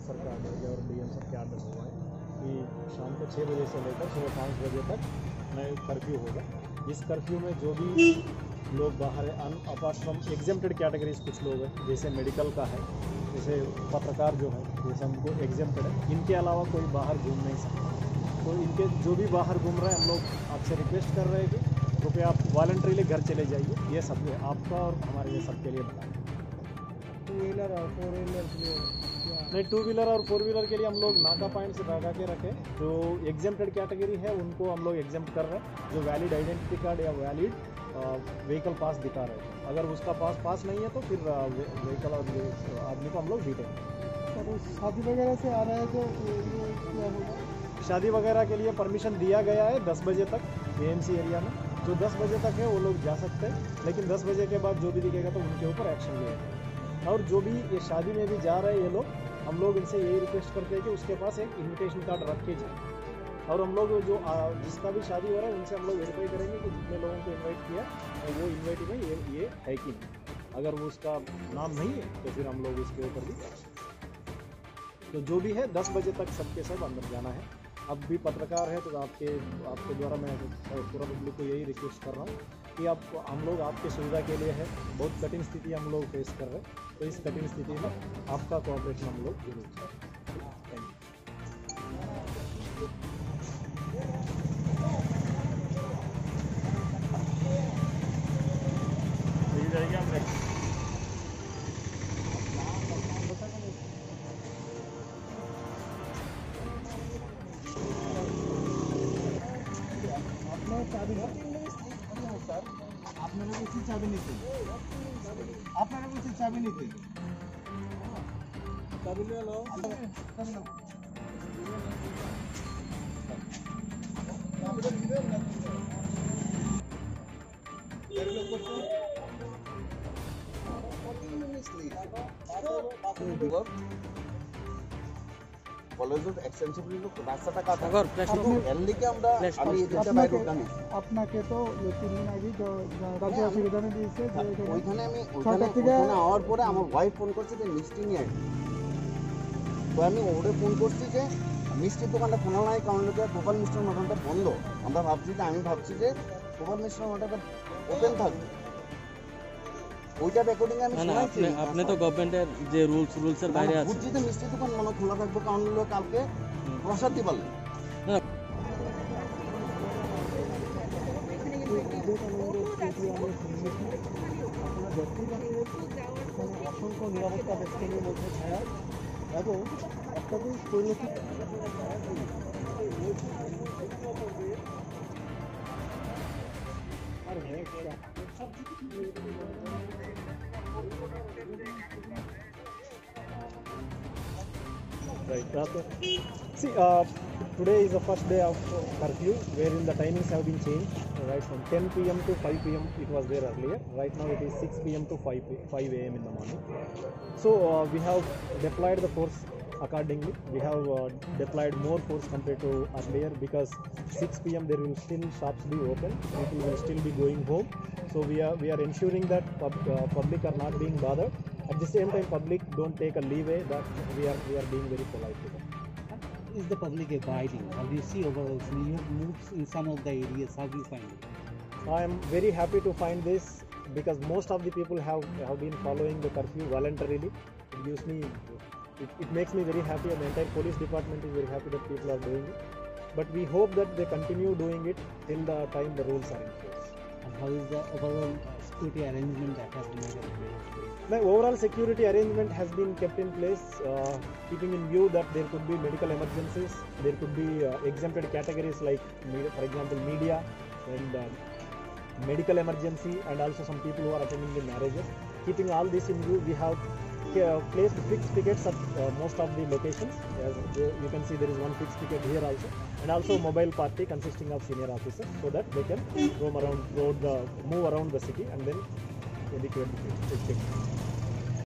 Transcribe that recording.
सरकार ने और डीएम सब के आदेश हुआ है कि शाम को 6 बजे से लेकर सुबह 5 बजे तक नए कर्फ्यू होगा। इस कर्फ्यू में जो भी लोग बाहर है अपार्ट फ्रॉम एग्जेम्प्टेड कैटेगरीज, कुछ लोग हैं जैसे मेडिकल का है, जैसे पत्रकार जो है, जैसे हमको एग्जेम्प्टेड है, इनके अलावा कोई बाहर घूम नहीं सकता। तो इनके जो भी बाहर घूम रहे हैं हम लोग आपसे रिक्वेस्ट कर रहे हैं कि कृपया आप वॉलंटरीली घर चले जाइए। ये सब है आपका और हमारे लिए सबके लिए बना है। 2 व्हीलर और 4 व्हीलर के लिए नहीं, 2 व्हीलर और 4 व्हीलर के लिए हम लोग नाका पॉइंट से लगा के रखें। जो एग्जेम्प्टेड कैटेगरी है उनको हम लोग एग्जेम्प्ट कर रहे हैं, जो वैलिड आइडेंटिटी कार्ड या वैलिड व्हीकल पास दिखा रहे हैं। अगर उसका पास नहीं है तो फिर व्हीकल और आदमी को हम लोग जीतेंगे। तो शादी वगैरह से आ रहा है तो क्या होगा? शादी वगैरह के लिए परमिशन दिया गया है 10 बजे तक एएमसी एरिया में। जो 10 बजे तक है वो लोग जा सकते हैं, लेकिन 10 बजे के बाद जो भी दिखेगा तो उनके ऊपर एक्शन लिया। और जो भी ये शादी में भी जा रहे हैं ये लोग, हम लोग इनसे यही रिक्वेस्ट करते हैं कि उसके पास एक इन्विटेशन कार्ड रख के जाए। और हम लोग जो जिसका भी शादी हो रहा है उनसे हम लोग वेरीफाई करेंगे कि जितने लोगों को इन्वाइट किया और वो इन्वाइट में ये है कि नहीं। अगर वो उसका नाम नहीं है तो फिर हम लोग उसके ऊपर भी, तो जो भी है 10 बजे तक सबके सब अंदर जाना है। अब भी पत्रकार है तो आपके द्वारा मैं पूरा पब्लिक को यही रिक्वेस्ट कर रहा हूँ कि हम लोग आपके सुविधा के लिए है। बहुत कठिन स्थिति हम लोग फेस कर रहे हैं, तो इस कठिन स्थिति में आपका कोऑपरेशन हम लोग जरूर करें। আপনারা কিছু চাবি নিতে চাবি নিয়ে এলো কলেজত এক্সটেনসিভলি রাস্তাটা কাটা শুধু এর লিগে আমরা আমি এদিকটা বাইরে উঠানি আপনাকে তো 3 দিন আগে রাজ্য অসুবিধা দিয়েছে যে ওইখানে আমি ওইখানে আওয়ার পরে আমার ওয়াইফ ফোন করছে যে মিষ্টি নিয়ে আয়। তো আমি ওরে ফোন করছি যে মিষ্টির দোকানটা খোলা নাই, কারণ গোপাল মিষ্টির দোকানটা বন্ধ। আমি ভাবছি যে গোপাল মিষ্টির দোকানটা ওপেন থাকবে। ওইটা রেকর্ডিং আমি শুনাইছি। আপনি তো গভর্নমেন্টের যে রুলসের বাইরে আছে। বুঝছি যে মিষ্টির দোকান মনে খোলা থাকবে, কারণ কালকে প্রসাদ দিবাল অসংখ্য নিরাপত্তা বেষ্টনীর মধ্যে ছায়া এবং একটা জিনিস পরিলক্ষিত Right. See, today is the first day of curfew, wherein the timings have been changed. Right, from 10 p.m. to 5 p.m. it was there earlier. Right now it is 6 p.m. to 5 a.m. in the morning. So we have deployed the force accordingly. We have deployed more force compared to earlier, because 6 p.m. there will still shops be open. People will still be going home. So we are ensuring that public are not being bothered. At the same time, public don't take a leeway, that we are being very polite to them. Is the public abiding? How do you see overall? So you have moved in some of the areas. How do you find it? I am very happy to find this, because most of the people have been following the curfew voluntarily. It gives me, it makes me very happy, and the entire police department is very happy that people are doing it. but we hope that they continue doing it till the time the rules are in place. And how is the overall security arrangement that has been made in place? The overall security arrangement has been kept in place, keeping in view that there could be medical emergencies, there could be exempted categories like, for example, media and medical emergency, and also some people who are attending the marriages. Keeping all this in view, we have placed fixed pickets at most of the locations. As you can see, there is one fixed picket here also, and also mobile party consisting of senior officers, so that they can roam around, move around the city and then evacuate the city.